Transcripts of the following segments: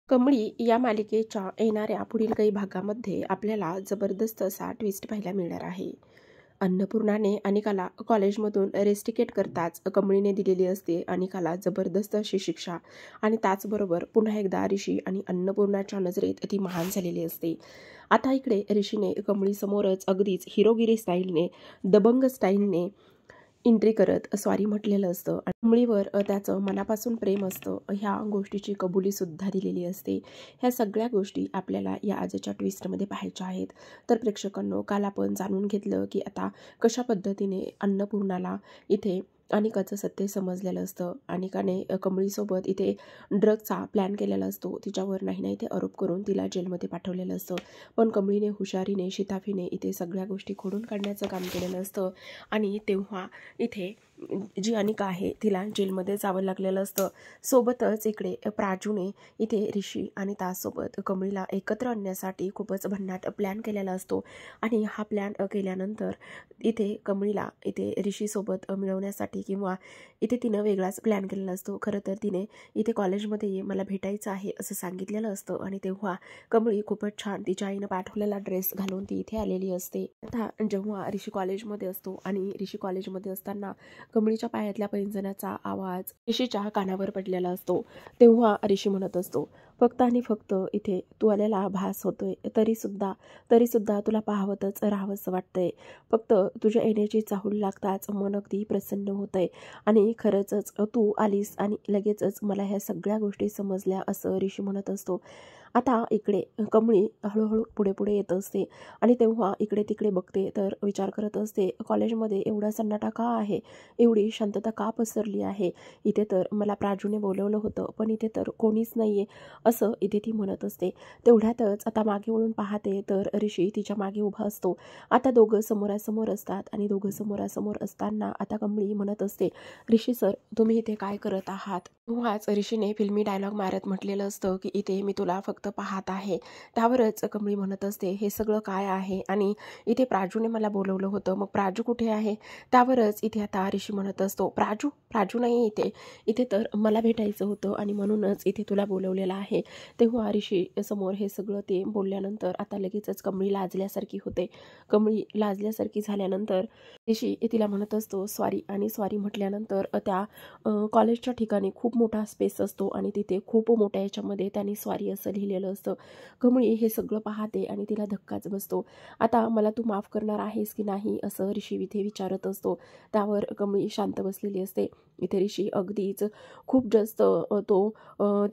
कमळी या मालिकेच्या येणाऱ्या पुढील काही भागामध्ये आपल्याला जबरदस्त असा ट्विस्ट पाहायला मिळणार आहे. अन्नपूर्णाने अनिकाला कॉलेजमधून रेस्टिकेट करताच कमळीने दिलेली असते अनिकाला जबरदस्त अशी शिक्षा आणि त्याचबरोबर पुन्हा एकदा ऋषी आणि अन्नपूर्णाच्या नजरेत ती महान झालेली असते. आता इकडे ऋषीने कमळीसमोरच अगदीच हिरोगिरी स्टाईलने, दबंग स्टाईलने एंट्री करत सॉरी म्हटलेलं असतं आणि कमळीवर त्याचं मनापासून प्रेम असतं. ह्या गोष्टीची कबुलीसुद्धा दिलेली असते. ह्या सगळ्या गोष्टी आपल्याला या आजच्या ट्विस्टमध्ये पाहायच्या आहेत. तर प्रेक्षकांनो, काल आपण जाणून घेतलं की आता कशा पद्धतीने अन्नपूर्णाला इथे अनिकाचं सत्य समजलेलं असतं. अनिकाने कमळीसोबत इथे ड्रगचा प्लॅन केलेला असतो. तिच्यावर नाही ते आरोप करून तिला जेलमध्ये पाठवलेलं असतं. पण कमळीने हुशारीने, शिताफीने इथे सगळ्या गोष्टी खोडून काढण्याचं काम केलेलं असतं आणि तेव्हा इथे जी अनिका आहे तिला जेलमध्ये जावं लागलेलं असतं. सोबतच इकडे प्राजूने इथे ऋषी आणि त्यासोबत कमळीला एकत्र आणण्यासाठी खूपच भन्नाट प्लॅन केलेला असतो आणि हा प्लॅन केल्यानंतर इथे कमळीला इथे ऋषीसोबत मिळवण्यासाठी किंवा इथे तिनं वेगळाच प्लॅन केलेला असतो. खरं तर तिने इथे कॉलेजमध्ये ये, मला भेटायचं आहे असं सांगितलेलं असतं आणि तेव्हा कमळी खूपच छान तिच्या आईनं पाठवलेला ड्रेस घालून ती इथे आलेली असते. आता जेव्हा ऋषी कॉलेजमध्ये असतो आणि ऋषी कॉलेजमध्ये असताना कमळीच्या पायातल्या पैंजणाचा आवाज ऋषीच्या कानावर पडलेला असतो. तेव्हा ऋषी म्हणत असतो, फक्त आणि फक्त इथे तू आलेला भास होतोय, तरीसुद्धा तुला पाहवतच राहावंसं वाटतंय. फक्त तुझ्या येण्याची चाहूल लागताच मन अगदी प्रसन्न होतंय आणि खरंच तू आलीस आणि लगेचच मला ह्या सगळ्या गोष्टी समजल्या असं ऋषी म्हणत असतो. आता इकडे कमळी हळूहळू पुढे येत असते आणि तेव्हा इकडे तिकडे बघते तर विचार करत असते, कॉलेजमध्ये एवढा सन्नाटा का आहे, एवढी शांतता का पसरली आहे. इथे तर मला प्राजूने बोलवलं होतं पण इथे तर कोणीच नाही आहे असं इथे ती म्हणत असते. तेवढ्यातच आता मागे वळून पाहते तर ऋषी तिच्या मागे उभा असतो. आता दोघं समोरासमोर असतात आणि दोघं समोरासमोर असताना आता कमळी म्हणत असते, ऋषी सर तुम्ही इथे काय करत आहात. तेव्हाच ऋषीने फिल्मी डायलॉग मारत म्हटलेलं असतं की इथे मी तुला फक्त पाहत आहे. त्यावरच कमळी म्हणत असते, हे सगळं काय आहे आणि इथे प्राजूने मला बोलवलं होतं, मग प्राजू कुठे आहे. त्यावरच इथे आता ऋषी म्हणत असतो, प्राजू नाही इथे तर मला भेटायचं होतं आणि म्हणूनच इथे तुला बोलवलेलं आहे. तेव्हा ऋषी समोर हे सगळं ते बोलल्यानंतर आता लगेचच कमळी लाजल्यासारखी होते. कमळी लाजल्यासारखी झाल्यानंतर ऋषी तिला म्हणत असतो सॉरी आणि सॉरी म्हटल्यानंतर त्या कॉलेजच्या ठिकाणी खूप मोठा स्पेस असतो आणि तिथे खूप मोठ्या याच्यामध्ये त्यांनी सॉरी असं लिहिलेलं असतं. कमळी हे सगळं पाहते आणि तिला धक्काच बसतो. आता मला तू माफ करणार आहेस की नाही असं ऋषी इथे विचारत असतो. त्यावर कमळी शांत बसलेली असते. इथे ऋषी अगदीच खूप जास्त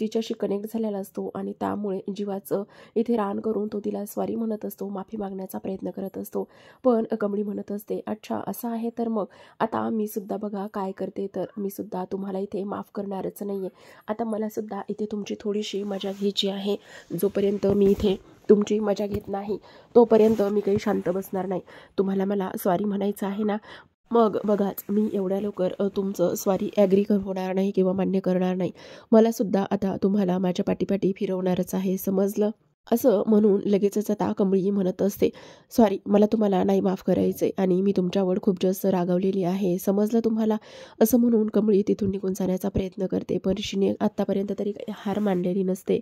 तिच्याशी कनेक्ट झालेला असतो आणि त्यामुळे जीवाचं इथे रान करून तो तिला सॉरी म्हणत असतो, माफी मागण्याचा प्रयत्न करत असतो. पण कमळी म्हणत असते, अच्छा असं आहे तर मग आता मी सुद्धा बघा काय करते, तर मी सुद्धा तुम्हाला इथे माफ करणारच नाही आहे. आता मला सुद्धा इथे तुमची थोडीशी मजा घ्यायची आहे. जोपर्यंत मी इथे तुमची मजा घेत नाही तोपर्यंत मी काही शांत बसणार नाही. तुम्हाला मला सॉरी म्हणायचं आहे ना, मग बघाच मी एवढ्या लवकर तुमचं सॉरी ॲग्री होणार नाही किंवा मान्य करणार नाही. मला सुद्धा आता तुम्हाला माझ्या पाठीपाठी फिरवणारच आहे, समजलं. असं म्हणून लगेचच आता कमळी म्हणत असते, सॉरी मला तुम्हाला नाही माफ करायचं आणि मी तुमच्यावर खूप जास्त रागावलेली आहे, समजलं तुम्हाला. असं म्हणून कमळी तिथून निघून जाण्याचा प्रयत्न करते पण ऋषीने आत्तापर्यंत तरी काही हार मानलेली नसते.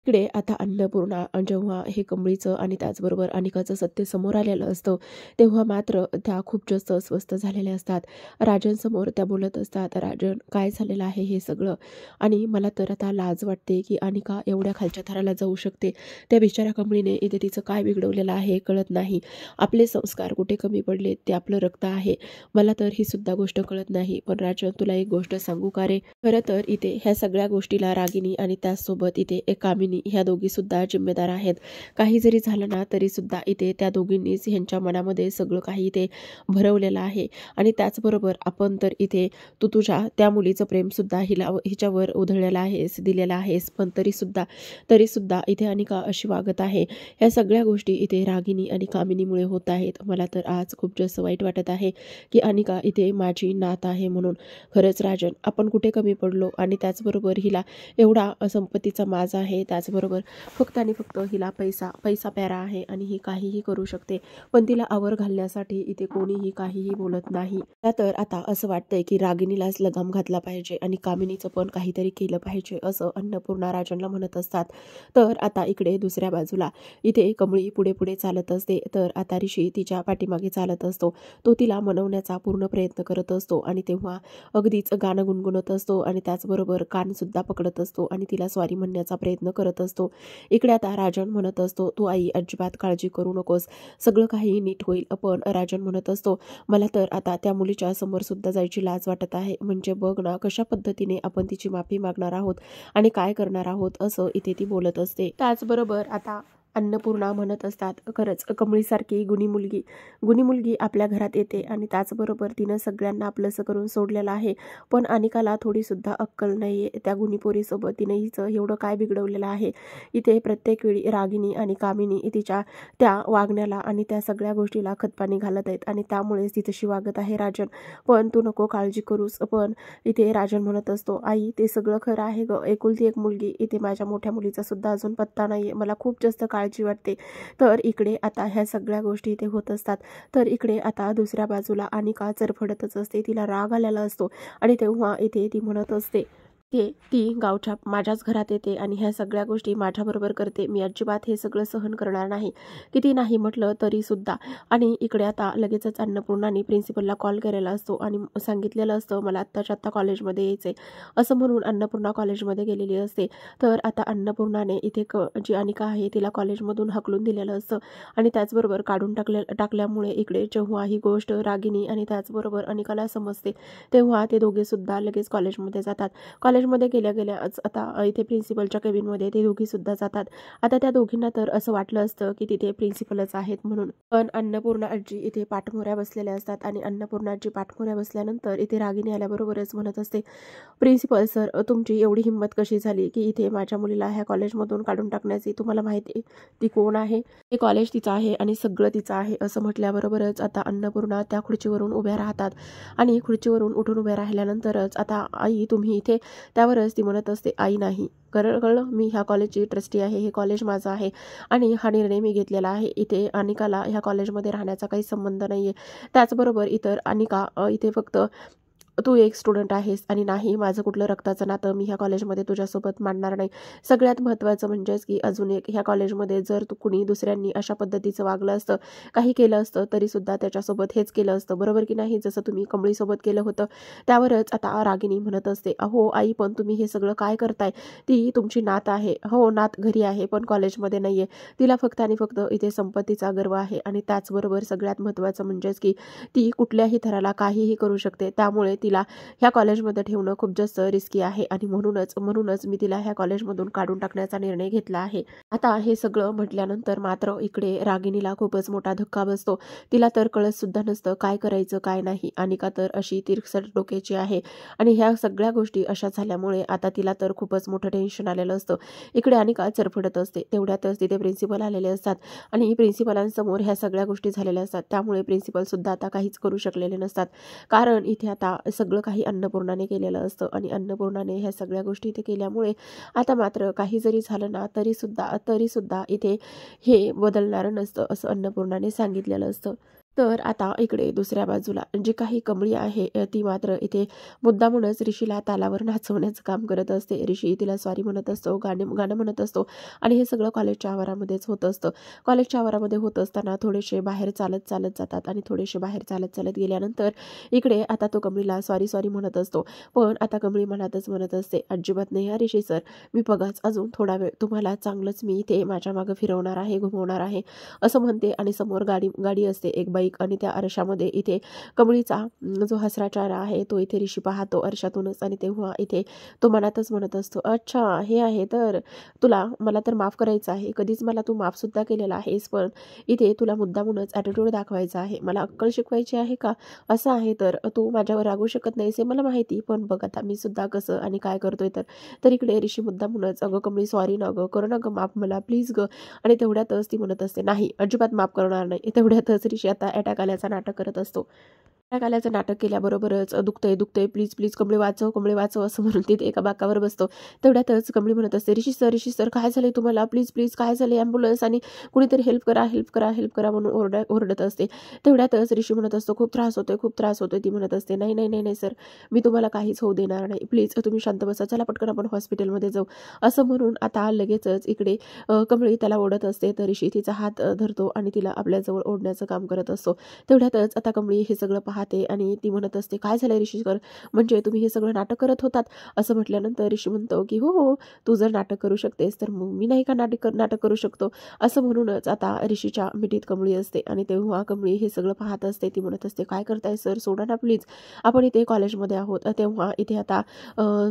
इकडे आता अन्नपूर्णा जेव्हा हे कमळीचं आणि त्याचबरोबर अनिकाचं सत्य समोर आलेलं असतं तेव्हा मात्र त्या खूप जास्त अस्वस्थ झालेल्या असतात. राजनसमोर त्या बोलत असतात, राजन काय झालेलं आहे हे सगळं आणि मला तर आता लाज वाटते की अनिका एवढ्या खालच्या थराला जाऊ शकते. त्या बिचाऱ्या कमळीने इथे तिचं काय बिघडवलेलं आहे कळत नाही. आपले संस्कार कुठे कमी पडले, ते आपलं रक्त आहे. मला तर ही सुद्धा गोष्ट कळत नाही. पण राजन तुला एक गोष्ट सांगू का रे, खरं तर इथे ह्या सगळ्या गोष्टीला रागिनी आणि त्याचसोबत इथे एक कामिनी ह्या दोघी सुद्धा जिम्मेदार आहेत. काही जरी झालं ना तरी सुद्धा इथे त्या दोघींनीच ह्यांच्या मनामध्ये सगळं काही इथे भरवलेलं आहे आणि त्याचबरोबर आपण तर इथे तू तुझ्या त्या मुलीचं प्रेम सुद्धा हिच्यावर उधळलेलं आहेस, दिलेलं आहेस, पण तरीसुद्धा इथे अनिका अशी वागत आहे. ह्या सगळ्या गोष्टी इथे रागिनी आणि कामिनीमुळे होत आहेत. मला तर आज खूप जास्त वाईट वाटत आहे की अनिका इथे माझी नात आहे म्हणून. खरंच राजन आपण कुठे कमी पडलो आणि त्याचबरोबर हिला एवढा संपत्तीचा माज आहे, त्याचबरोबर फक्त आणि फक्त हिला पैसा प्यारा आहे आणि ही काहीही करू शकते, पण तिला आवर घालण्यासाठी इथे कोणीही काहीही बोलत नाही. तर आता असं वाटतंय की रागिणीलाच लगाम घातला पाहिजे आणि कामिनीचं पण काहीतरी केलं पाहिजे, असं अन्नपूर्णा राजनला म्हणत असतात. तर आता इकडे दुसऱ्या बाजूला इथे कमळी पुढे पुढे चालत असते. तर आता ऋषी तिच्या पाठीमागे चालत असतो. तो तिला मनवण्याचा पूर्ण प्रयत्न करत असतो आणि तेव्हा अगदीच गाणं गुणगुणत असतो आणि त्याचबरोबर कान सुद्धा पकडत असतो आणि तिला सॉरी म्हणण्याचा प्रयत्न करत असतो. इकडे आता राजन म्हणत असतो, तू आई अजिबात काळजी करू नकोस, सगळं काही नीट होईल. पण राजन म्हणत असतो, मला तर आता त्या मुलीच्या समोर सुद्धा जायची लाज वाटत आहे. म्हणजे बघ ना कशा पद्धतीने आपण तिची माफी मागणार आहोत आणि काय करणार आहोत, असं इथे ती बोलत असते. त्याचबरोबर आता अन्नपूर्णा म्हणत असतात, खरंच कमळीसारखी गुणी मुलगी आपल्या घरात येते आणि त्याचबरोबर तिनं सगळ्यांना आपलंसं करून सोडलेलं आहे, पण अनिकाला थोडीसुद्धा अक्कल नाही आहे. त्या गुणीपोरीसोबत तिनं हिचं एवढं काय बिघडवलेलं आहे. इथे प्रत्येक वेळी रागिनी आणि कामिनी तिच्या त्या वागण्याला आणि त्या सगळ्या गोष्टीला खतपाणी घालत आहेत आणि त्यामुळेच ती तशी वागत आहे राजन. पण तू नको काळजी करूस. पण इथे राजन म्हणत असतो, आई ते सगळं खरं आहे ग, एकुलती एक मुलगी, इथे माझ्या मोठ्या मुलीचा सुद्धा अजून पत्ता नाहीये, मला खूप जास्त काळजी वाटते. तर इकडे आता ह्या सगळ्या गोष्टी इथे होत असतात. तर इकडे आता दुसऱ्या बाजूला अनिका चरफडतच असते, तिला राग आलेला असतो आणि तेव्हा इथे ती म्हणत असते, ती गावच्या माझ्याच घरात येते आणि ह्या सगळ्या गोष्टी माझ्याबरोबर करते, मी अजिबात हे सगळं सहन करणार नाही. किती नाही म्हटलं तरी सुद्धा. आणि इकडे आता लगेचच अन्नपूर्णाने प्रिन्सिपलला कॉल केलेला असतो आणि सांगितलेलं असतं, मला आत्ताच्या आत्ता कॉलेजमध्ये यायचंय, असं म्हणून अन्नपूर्णा कॉलेजमध्ये गेलेली असते. तर आता अन्नपूर्णाने इथे जी अनिका आहे तिला कॉलेजमधून हकलून दिलेलं असतं आणि त्याचबरोबर काढून टाकल्यामुळे इकडे जेव्हा ही गोष्ट रागिनी आणि त्याचबरोबर अनिकाला समजते, तेव्हा ते दोघे सुद्धा लगेच कॉलेजमध्ये जातात. कॉलेजमध्ये गेल्याच आता इथे प्रिन्सिपलच्या केबिनमध्ये ते दोघी सुद्धा जातात. आता त्या दोघींना तर असं वाटलं असतं की तिथे प्रिन्सिपलच आहेत म्हणून, पण अन्नपूर्णा आजी इथे पाठमोऱ्या बसलेल्या असतात आणि अन्नपूर्णा आजी पाठमोऱ्या बसल्यानंतर इथे रागिनी आल्याबरोबरच म्हणत असते, प्रिन्सिपल सर, तुमची एवढी हिंमत कशी झाली की इथे माझ्या मुलीला ह्या कॉलेजमधून काढून टाकण्याची? तुम्हाला माहिती आहे ती कोण आहे? हे कॉलेज तिचं आहे आणि सगळं तिचं आहे, असं म्हटल्याबरोबरच आता अन्नपूर्णा त्या खुर्चीवरून उभ्या राहतात आणि खुर्चीवरून उठून उभ्या राहिल्यानंतरच आता आई तुम्ही इथे, त्यावरच ती म्हणत असते, आई नाही, कळलं, मी ह्या कॉलेजची ट्रस्टी आहे, हे कॉलेज माझं आहे आणि हा निर्णय मी घेतलेला आहे. इथे अनिकाला ह्या कॉलेजमध्ये राहण्याचा काही संबंध नाहीये. त्याचबरोबर अनिका इथे फक्त तू एक स्टुडंट आहेस आणि नाही माझं कुठलं रक्ताचं नातं मी ह्या कॉलेजमध्ये तुझ्यासोबत मांडणार नाही. सगळ्यात महत्त्वाचं म्हणजेच की अजून एक, ह्या कॉलेजमध्ये जर तू कुणी दुसऱ्यांनी अशा पद्धतीचं वागलं असतं, काही केलं असतं, तरीसुद्धा त्याच्यासोबत हेच केलं असतं, बरोबर की नाही, जसं तुम्ही कमळीसोबत केलं होतं. त्यावरच आता रागिनी म्हणत असते, अहो आई, पण तुम्ही हे सगळं काय करताय? ती तुमची नात आहे. हो, नात घरी आहे पण कॉलेजमध्ये नाहीये. तिला फक्त आणि फक्त इथे संपत्तीचा गर्व आहे आणि त्याचबरोबर सगळ्यात महत्त्वाचं म्हणजेच की ती कुठल्याही थराला काहीही करू शकते. त्यामुळे तिला ह्या कॉलेजमध्ये ठेवणं खूप जास्त रिस्की आहे आणि म्हणूनच मी तिला ह्या कॉलेजमधून काढून टाकण्याचा निर्णय घेतला आहे. आता हे सगळं म्हटल्यानंतर मात्र इकडे रागिनीला खूपच मोठा धक्का बसतो. तिला तर कळत सुद्धा नसतं काय करायचं काय नाही. अनिका तर अशी तिरसट डोक्याची आहे आणि ह्या सगळ्या गोष्टी अशा झाल्यामुळे आता तिला तर खूपच मोठं टेन्शन आलेलं असतं. इकडे अनिका चरफडत असते. तेवढ्यातच तिथे प्रिन्सिपल आलेले असतात आणि प्रिन्सिपलांसमोर ह्या सगळ्या गोष्टी झालेल्या असतात. त्यामुळे प्रिन्सिपल सुद्धा आता काहीच करू शकलेले नसतात, कारण इथे आता सगळं काही अन्नपूर्णाने केलेलं असतं आणि अन्नपूर्णाने ह्या सगळ्या गोष्टी इथे केल्यामुळे आता मात्र काही जरी झालं ना तरीसुद्धा इथे हे बदलणारं नसतं, असं अन्नपूर्णाने सांगितलेलं असतं. तर आता इकडे दुसऱ्या बाजूला जी काही कमळी आहे ती मात्र इथे मुद्दामूनच ऋषीला तालावर नाचवण्याचं काम करत असते. ऋषी तिला सॉरी म्हणत असतो, गाणं म्हणत असतो आणि हे सगळं कॉलेजच्या आवारामध्येच होत असतं. कॉलेजच्या आवारामध्ये होत असताना थोडेसे बाहेर चालत जातात आणि थोडेसे बाहेर चालत गेल्यानंतर इकडे आता तो कमळीला सॉरी म्हणत असतो. पण आता कमळी म्हणत असते, अजिबात नाही हा ऋषी सर, मी बघाच अजून थोडा वेळ तुम्हाला चांगलंच मी इथे माझ्या मागं फिरवणार आहे, घुमवणार आहे, असं म्हणते आणि समोर गाडी असते एक बाईक आणि त्या आरशामध्ये इथे कमळीचा जो हसरा चेहरा आहे तो इथे ऋषी पाहतो आरशातूनच आणि तेव्हा इथे तो मनातच म्हणत असतो, अच्छा हे आहे तर, मला तर माफ करायचं आहे, कधीच मला तू माफ सुद्धा केलेला आहेस, पण इथे तुला मुद्दामूनच ॲटिट्यूड दाखवायचा आहे, मला अक्कल शिकवायची आहे का? असं आहे तर तू माझ्यावर रागू शकत नाहीस हे मला माहिती, पण बघ आता मी सुद्धा कसं आणि काय करतोय तर इकडे ऋषी मुद्दामूनच, अगं कमळी सॉरी ना गं, करू ना गं माफ मला प्लीज गं, आणि तेवढ्यातच ती म्हणत असते, नाही अजिबात माफ करणार नाही. तेवढ्यातच ऋषी आता अटॅक आल्याचा नाटक करत असतो. आल्याचं नाटक केल्याबरोबरच दुखतंय दुखतंय प्लीज प्लीज कमळे वाचव असं म्हणून तिथे एका बाकावर बसतो. तेवढ्यातच कमळी म्हणत असते, ऋषी सर काय झालंय तुम्हाला, प्लीज प्लीज काय झालंय, ॲम्ब्युलन्स आणि कुणीतरी हेल्प करा हेल्प करा म्हणून ओरडत असते. तेवढ्यातच ऋषी म्हणत असतो, खूप त्रास होतोय. ती म्हणत असते, नाही नाही नाही नाही सर, मी तुम्हाला काहीच होऊ देणार नाही, प्लीज तुम्ही शांत बसा, चला पटकन आपण हॉस्पिटलमध्ये जाऊ असं म्हणून आता लगेचच इकडे कमळी त्याला ओढत असते. तर ऋषी तिचा हात धरतो आणि तिला आपल्याजवळ ओढण्याचं काम करत असतो. तेवढ्यातच आता कमळी हे सगळं पाहते आणि ती म्हणत असते, काय झालंय ऋषीकर, म्हणजे तुम्ही हे सगळं नाटक करत होतात असं म्हटल्यानंतर ऋषी म्हणतो की हो हो, तू जर नाटक करू शकतेस तर मग मी नाही का नाटक करू शकतो असं म्हणूनच आता ऋषीच्या मिठीत कमळी असते. आणि तेव्हा कमळी हे सगळं पाहत असते. ती म्हणत असते, काय करताय सर, सोडा ना प्लीज, आपण इथे कॉलेजमध्ये आहोत. तेव्हा इथे आता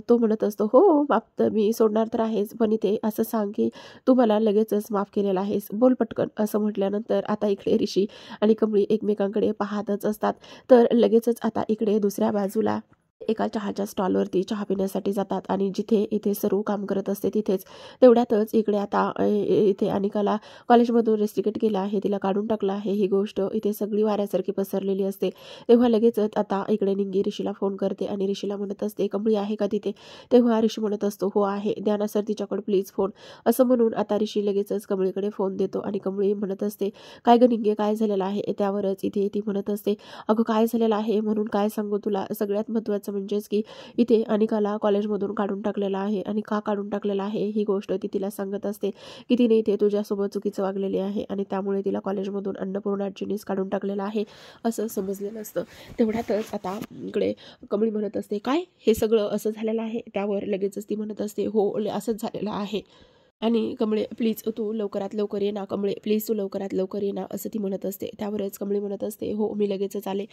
तो म्हणत असतो, हो माफ तर मी सोडणार तर आहेच, पण इथे असं सांग की तू मला लगेचच माफ केलेलं आहेस, बोल पटकन असं म्हटल्यानंतर आता इकडे ऋषी आणि कमळी एकमेकांकडे पाहतच असतात. तर लगेचच आता इकडे दुसऱ्या बाजूला एका चहाच्या स्टॉलवरती चहा पिण्यासाठी जातात आणि जिथे इथे सर्व काम करत असते तिथेच. तेवढ्यातच इकडे आता इथे अनिकाला कॉलेजमधून रेस्ट्रिकेट केलं आहे, तिला काढून टाकलं आहे, ही गोष्ट इथे सगळी वाऱ्यासारखी पसरलेली असते. तेव्हा लगेचच आता इकडे निंगी ऋषीला फोन करते आणि ऋषीला म्हणत असते, कमळी आहे का तिथे. तेव्हा ऋषी म्हणत असतो, हो आहे, द्या ना सर तिच्याकडे प्लीज फोन असं म्हणून आता ऋषी लगेचच कमळीकडे फोन देतो. आणि कमळी म्हणत असते, काय ग निंगे, काय झालेलं आहे. त्यावरच इथे ती म्हणत असते, अगं काय झालेलं आहे म्हणून काय सांगू तुला, सगळ्यात महत्त्वाचं म्हणजेच की इथे अनिकाला कॉलेजमधून काढून टाकलेलं आहे. आणि का काढून टाकलेलं आहे ही गोष्ट ती तिला सांगत असते की तिने इथे तुझ्यासोबत चुकीचं वागलेली आहे आणि त्यामुळे तिला कॉलेजमधून अन्नपूर्णा आजीनीच काढून टाकलेलं आहे असं समजलेलं असतं. तेवढ्यातच आता इकडे कमळी म्हणत असते, काय हे सगळं असं झालेलं आहे. त्यावर लगेचच ती म्हणत असते, हो असंच झालेलं आहे. आणि कमळे प्लीज तू लवकरात लवकर ये ना, कमळे प्लीज तू लवकरात लवकर ये ना असं ती म्हणत असते. त्यावरच कमळी म्हणत असते, हो मी लगेचच आले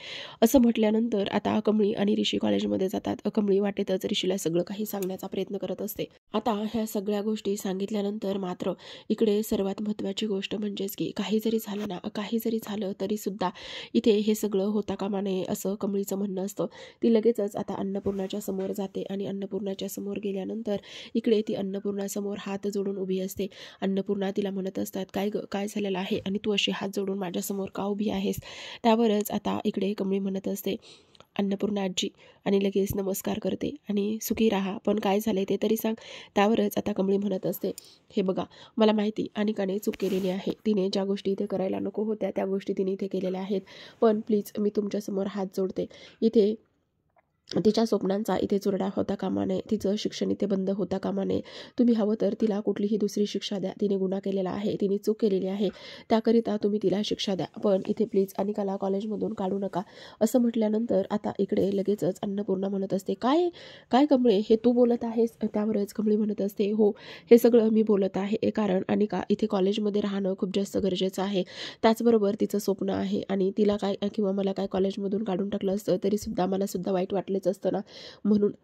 असं म्हटल्यानंतर आता कमळी आणि ऋषी कॉलेजमध्ये जातात. कमळी वाटेतच ऋषीला सगळं काही सांगण्याचा प्रयत्न करत असते. आता ह्या सगळ्या गोष्टी सांगितल्यानंतर मात्र इकडे सर्वात महत्त्वाची गोष्ट म्हणजेच की काही जरी झालं तरी सुद्धा इथे हे सगळं होता कामा नये असं कमळीचं म्हणणं असतं. ती लगेचच आता अन्नपूर्णाच्या समोर जाते आणि अन्नपूर्णाच्या समोर गेल्यानंतर इकडे ती अन्नपूर्णासमोर हात जोडून उभी असते. अन्नपूर्णा तिला म्हणत असतात, काय ग काय झालेलं आहे आणि तू अशी हात जोडून माझ्यासमोर का उभी आहेस. त्यावरच आता इकडे कमळी म्हणत असते, अन्नपूर्णा आजी, आणि लगेच नमस्कार करते आणि सुखी राहा, पण काय झाले ते तरी सांग. त्यावरच आता कमळी म्हणत असते, हे बघा मला माहिती अनिकाने चूक केलेली आहे, तिने ज्या गोष्टी इथे करायला नको होत्या त्या गोष्टी तिने इथे केलेल्या आहेत, पण प्लीज मी तुमच्यासमोर हात जोडते, इथे तिच्या स्वप्नांचा इथे चुरडा होता कामा नये, तिचं शिक्षण इथे बंद होता कामा नये. तुम्ही हवं तर तिला कुठलीही दुसरी शिक्षा द्या, तिने गुन्हा केलेला आहे, तिने चूक केलेली आहे, त्याकरिता तुम्ही तिला शिक्षा द्या, पण इथे प्लीज अनिकाला कॉलेजमधून काढू नका असं म्हटल्यानंतर आता इकडे लगेचच अन्नपूर्णा म्हणत असते, काय काय कमळे हे तू बोलत आहेस. त्यावरच कमळी म्हणत असते, हो हे सगळं मी बोलत आहे, कारण अनिका इथे कॉलेजमध्ये राहणं खूप जास्त गरजेचं आहे, त्याचबरोबर तिचं स्वप्न आहे आणि तिला काय किंवा मला काय कॉलेजमधून काढून टाकलं असतं तरी सुद्धा मला सुद्धा वाईट वाटलेच असतं ना.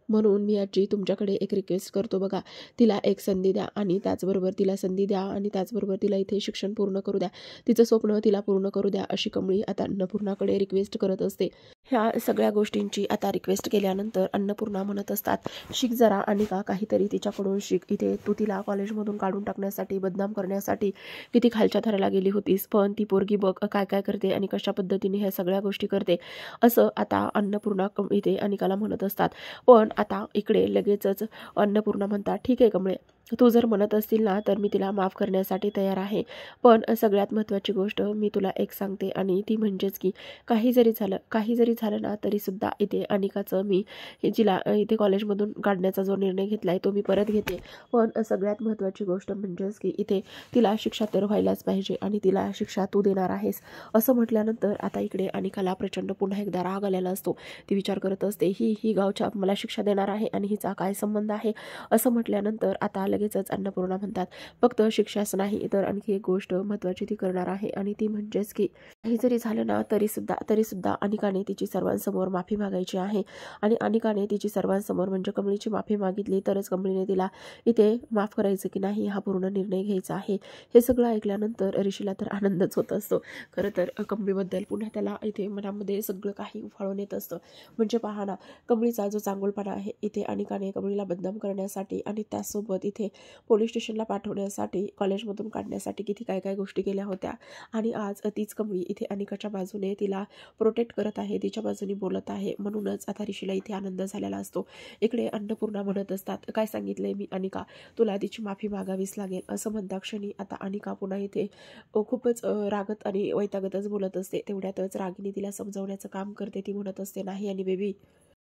म्हणून मी आजी तुमच्याकडे एक रिक्वेस्ट करतो बघा, तिला एक संधी द्या आणि त्याचबरोबर तिला संधी द्या आणि त्याचबरोबर तिला इथे शिक्षण पूर्ण करू द्या, तिचं स्वप्न तिला पूर्ण करू द्या अशी कमळी आता अन्नपूर्णाकडे रिक्वेस्ट करत असते. ह्या सगळ्या गोष्टींची आता रिक्वेस्ट केल्यानंतर अन्नपूर्णा म्हणत असतात, शिक जरा अनिका, काहीतरी तिच्याकडून शिक, इथे तू तिला कॉलेजमधून काढून टाकण्यासाठी बदनाम करण्यासाठी किती खालच्या थराला गेली होतीस, पण ती पोरगी बघ काय काय करते आणि कशा पद्धतीने ह्या सगळ्या गोष्टी करते असं आता अन्नपूर्णा इथे अनिकाला म्हणत असतात. पण आता इकडे लगेचच अन्नपूर्णा म्हणतात, ठीक आहे कमळे, तू जर म्हणत असतील ना तर मी तिला माफ करण्यासाठी तयार आहे, पण सगळ्यात महत्त्वाची गोष्ट मी तुला एक सांगते आणि ती म्हणजेच की काही जरी झालं ना तरी सुद्धा इथे अनिकाचं मी जिला इथे कॉलेजमधून काढण्याचा जो निर्णय घेतला आहे तो मी परत घेते, पण सगळ्यात महत्त्वाची गोष्ट म्हणजेच की इथे तिला शिक्षा तर व्हायलाच पाहिजे आणि तिला शिक्षा तू देणार आहेस असं म्हटल्यानंतर आता इकडे अनिकाला प्रचंड पुन्हा एकदा राग आलेला असतो. ती विचार करत असते, ही गावच्या मला शिक्षा देणार आहे आणि हिचा काय संबंध आहे असं म्हटल्यानंतर आता लगेचच अन्नपूर्णा म्हणतात, फक्त शिक्षाच नाही तर आणखी एक गोष्ट महत्त्वाची ती करणार आहे आणि ती म्हणजेच की काही जरी झालं ना तरी सुद्धा अनिकाने तिची सर्वांसमोर माफी मागायची आहे आणि अनिकाने तिची सर्वांसमोर म्हणजे कमळीची माफी मागितली तरच कमळीने तिला इथे माफ करायचं की नाही हा पूर्ण निर्णय घ्यायचा आहे. हे सगळं ऐकल्यानंतर ऋषीला तर आनंदच होत असतो. खरं तर कमळीबद्दल पुन्हा त्याला इथे मनामध्ये सगळं काही उफाळून येत असतं. म्हणजे पहा ना, कमळीचा जो चांगुलपणा आहे इथे अनिकाने कमळीला बदनाम करण्यासाठी आणि त्यासोबत इथे पोलीस स्टेशनला पाठवण्यासाठी, कॉलेजमधून काढण्यासाठी किती काय काय गोष्टी केल्या होत्या. आणि आज तीच कमळी इथे अनिकाच्या बाजूने तिला प्रोटेक्ट करत आहे, तिच्या बाजूने बोलत आहे. म्हणूनच आता ऋषीला इथे आनंद झालेला असतो. इकडे अन्नपूर्णा म्हणत असतात, काय सांगितलंय मी अनिका, तुला तिची माफी मागावीच लागेल. असं म्हणता क्षणी आता अनिका पुन्हा इथे खूपच रागत आणि वैतागतच बोलत असते. तेवढ्यातच रागिनी तिला समजवण्याचं काम करते. ती म्हणत असते, नाही आणि बेबी,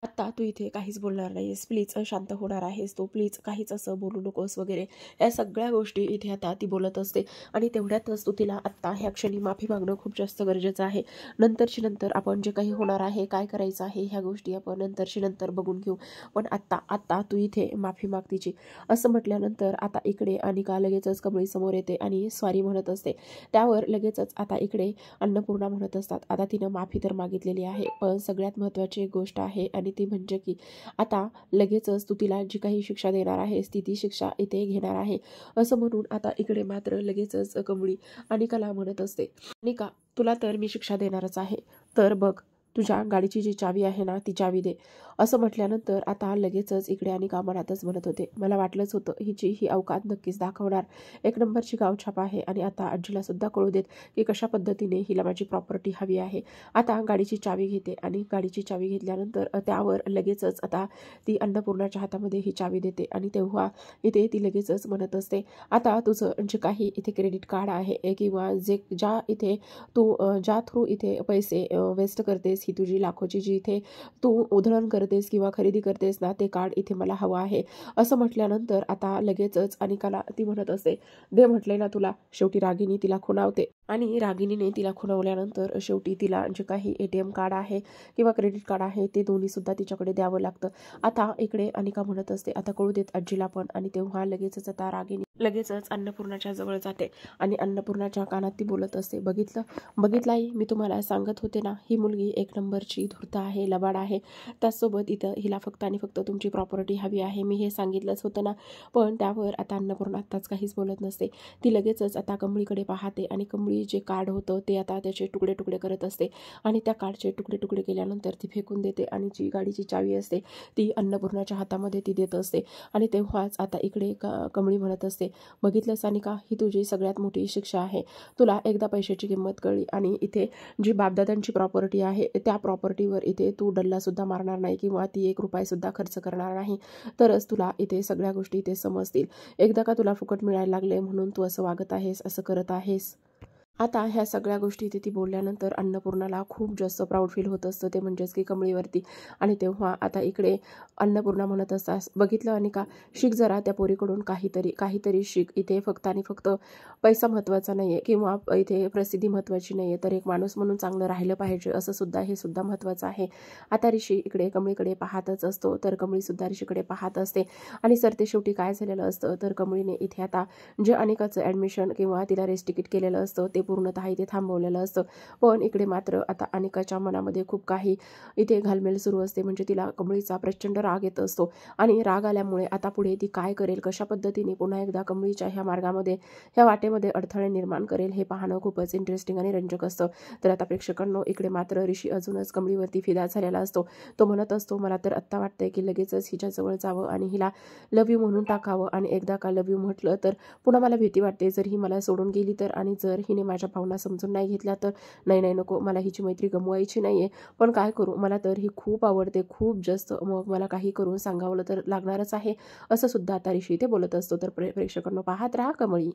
आत्ता तू इथे काहीच बोलणार नाहीस, प्लीज शांत होणार आहेस तू, प्लीज काहीच असं बोलू नकोस वगैरे, या सगळ्या गोष्टी इथे आता ती बोलत असते. आणि तेवढ्यातच तू तिला आत्ता ह्या क्षणी माफी मागणं खूप जास्त गरजेचं आहे. नंतरची नंतर आपण जे काही होणार आहे, काय करायचं आहे, ह्या गोष्टी आपण नंतरची नंतर बघून घेऊ, पण आत्ता आत्ता तू इथे माफी माग तिची. असं म्हटल्यानंतर आता इकडे अनिका लगेचच कमळी समोर येते आणि सॉरी म्हणत असते. त्यावर लगेचच आता इकडे अन्नपूर्णा म्हणत असतात, आता तिनं माफी तर मागितलेली आहे, पण सगळ्यात महत्त्वाची एक गोष्ट आहे आणि ती म्हणजे की आता लगेचच तू तिला जी काही शिक्षा देणार आहेस ती शिक्षा इथे घेणार आहे. असं म्हणून आता इकडे मात्र लगेचच कमळी अनिकाला म्हणत असते, अनिका, तुला तर मी शिक्षा देणारच आहे, तर बघ, तुझ्या गाडीची जी चावी आहे ना, ती चावी दे. असं म्हटल्यानंतर आता लगेचच इकडे अनिका मनातच म्हणत होते, मला वाटलंच होतं हिची ही अवकात नक्कीच दाखवणार, एक नंबरची गावछाप आहे. आणि आता आजीला सुद्धा कळू देत की कशा पद्धतीने हिला माझी प्रॉपर्टी हवी आहे. आता गाडीची चावी घेते आणि गाडीची चावी घेतल्यानंतर त्यावर लगेचच आता ती अन्नपूर्णाच्या हातामध्ये ही चावी देते. आणि तेव्हा इथे ती लगेचच म्हणत असते, आता तुझं जे काही इथे क्रेडिट कार्ड आहे किंवा ज्या इथे तू ज्या थ्रू इथे पैसे वेस्ट करतेस, ही तुझी लाखोची जी इथे तू उधळण करतेस किंवा खरेदी करतेस ना, ते कार्ड इथे मला हवं आहे. असं म्हटल्यानंतर आता लगेचच अनिकाला ती म्हणत असते, दे म्हटले ना तुला. शेवटी रागिनी तिला खुणावते आणि रागिनीने तिला खुणवल्यानंतर शेवटी तिला जे काही ATM कार्ड आहे किंवा क्रेडिट कार्ड आहे ते दोन्ही सुद्धा तिच्याकडे द्यावं लागतं. आता इकडे अनिका म्हणत असते, आता कळू देत आजीला पण. आणि तेव्हा लगेचच आता रागिनी लगेचच अन्नपूर्णाच्या जवळ जाते आणि अन्नपूर्णाच्या कानात ती बोलत असते, बघितलं आई, मी तुम्हाला सांगत होते ना, ही मुलगी एक नंबरची धूर्त आहे, लबाड आहे, त्याचसोबत इथं हिला फक्त आणि फक्त तुमची प्रॉपर्टी हवी आहे, मी हे सांगितलंच होतं ना. पण त्यावर आता अन्नपूर्णा आत्ताच काहीच बोलत नसते. ती लगेचच आता कमळीकडे पाहते आणि कमळी जे कार्ड होतं ते आता त्याचे तुकडे तुकडे करत असते आणि त्या कार्डचे तुकडे तुकडे केल्यानंतर ती फेकून देते आणि जी गाडीची चावी असते ती अन्नपूर्णाच्या हातामध्ये ती देत असते. आणि तेव्हाच आता इकडे कमळी म्हणत असते, बघितलंस अनिका, ही तुझी सगळ्यात मोठी शिक्षा आहे. तुला एकदा पैशाची किंमत कळली आणि इथे जी बापदादांची प्रॉपर्टी आहे त्या प्रॉपर्टीवर इथे तू डल्लासुद्धा मारणार नाही किंवा ती ₹1 खर्च करणार नाही, तरच तुला इथे सगळ्या गोष्टी इथे समजतील. एकदा का तुला फुकट मिळायला लागले म्हणून तू असं वागत आहेस, असं करत आहेस. आता ह्या सगळ्या गोष्टी इथे ती बोलल्यानंतर अन्नपूर्णाला खूप जास्त प्राऊड फील होत असतं, ते म्हणजेच की कमळीवरती. आणि तेव्हा आता इकडे अन्नपूर्णा म्हणत असतात, बघितलं अनिका, शिक जरा त्या पोरीकडून काहीतरी शिक. इथे फक्त आणि फक्त पैसा महत्त्वाचा नाही आहे किंवा इथे प्रसिद्धी महत्त्वाची नाही आहे, तर एक माणूस म्हणून चांगलं राहिलं पाहिजे, असं सुद्धा हे सुद्धा महत्त्वाचं आहे. आता ऋषी इकडे कमळीकडे पाहतच असतो, तर कमळीसुद्धा ऋषीकडे पाहत असते. आणि सरते शेवटी काय झालेलं असतं, तर कमळीने इथे आता जे अनिकाचं ॲडमिशन किंवा तिला रेस तिकीट केलेलं असतं ते पूर्णतः इथे थांबवलेलं असतं. पण इकडे मात्र आता अनिकाच्या मनामध्ये खूप काही इथे घालमेल सुरू असते. म्हणजे तिला कमळीचा प्रचंड राग येत असतो आणि राग आल्यामुळे आता पुढे ती काय करेल, कशा पद्धतीने पुन्हा एकदा कमळीच्या ह्या मार्गामध्ये, ह्या वाटेमध्ये अडथळे निर्माण करेल, हे पाहणं खूपच इंटरेस्टिंग आणि रंजक असतं. तर आता प्रेक्षकांनो, इकडे मात्र ऋषी अजूनच कमळीवरती फिदा झालेला असतो. तो म्हणत असतो, मला तर आत्ता वाटतंय की लगेचच हिच्याजवळ जावं आणि हिला लव्ह यू म्हणून टाकावं. आणि एकदा का लव्ह यू म्हटलं तर पुन्हा मला भीती वाटते, जर ही मला सोडून गेली तर, आणि जर हिने माझ्या भावना समजून नाही घेतल्या तर. नाही नको, मला हिची मैत्री गमवायची नाहीये. पण काय करू, मला तर ही खूप आवडते, खूप जास्त. मग मला काही करून सांगावलं तर लागणारच आहे, असं सुद्धा आता ऋषी ते बोलत असतो. तर प्रेक्षकांना पाहत राहा कमळी.